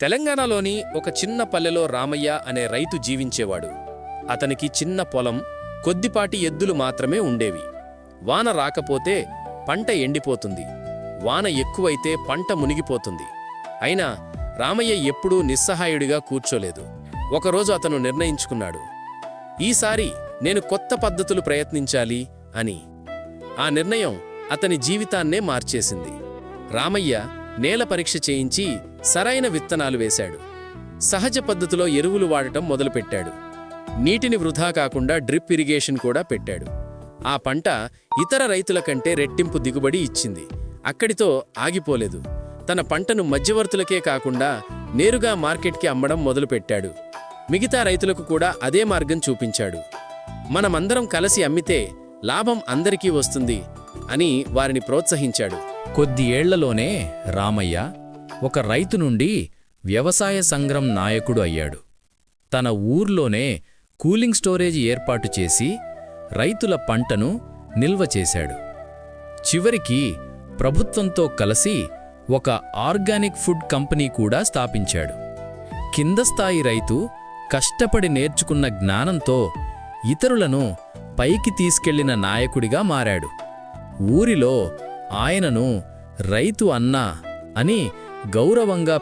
తెలంగాణలోని ఒక చిన్న పల్లెలో రామయ్య అనే రైతు జీవించేవాడు. అతనికి చిన్న పొలం, కొద్దిపాటి ఎద్దులు మాత్రమే ఉండేవి. వాన రాకపోతే పంట ఎండిపోతుంది, వాన ఎక్కువైతే పంట మునిగిపోతుంది. అయినా రామయ్య ఎప్పుడూ నిస్సహాయుడిగా కూర్చోలేదు. ఒకరోజు అతను నిర్ణయించుకున్నాడు, ఈసారి నేను కొత్త పద్ధతులు ప్రయత్నించాలి అని. ఆ నిర్ణయం అతని జీవితాన్నే మార్చేసింది. రామయ్య నేల పరీక్ష చేయించి సరైన విత్తనాలు వేశాడు. సహజ పద్ధతిలో ఎరువులు వాడటం మొదలుపెట్టాడు. నీటిని వృధా కాకుండా డ్రిప్ ఇరిగేషన్ కూడా పెట్టాడు. ఆ పంట ఇతర రైతుల కంటే రెట్టింపు దిగుబడి ఇచ్చింది. అక్కడితో ఆగిపోలేదు. తన పంటను మధ్యవర్తులకే కాకుండా నేరుగా మార్కెట్కి అమ్మడం మొదలుపెట్టాడు. మిగతా రైతులకు కూడా అదే మార్గం చూపించాడు. మనమందరం కలిసి అమ్మితే లాభం అందరికీ వస్తుంది అని వారిని ప్రోత్సహించాడు. కొద్ది ఏళ్లలోనే రామయ్య ఒక రైతు నుండి వ్యవసాయ సంఘం నాయకుడు అయ్యాడు. తన ఊర్లోనే కూలింగ్ స్టోరేజ్ ఏర్పాటు చేసి రైతుల పంటను నిల్వ చేశాడు. చివరికి ప్రభుత్వంతో కలిసి ఒక ఆర్గానిక్ ఫుడ్ కంపెనీ కూడా స్థాపించాడు. కిందస్థాయి రైతు కష్టపడి నేర్చుకున్న జ్ఞానంతో ఇతరులను పైకి తీసుకెళ్లిన నాయకుడిగా మారాడు. ఊరిలో ఆయనను రైతు అన్నా అని గౌరవంగా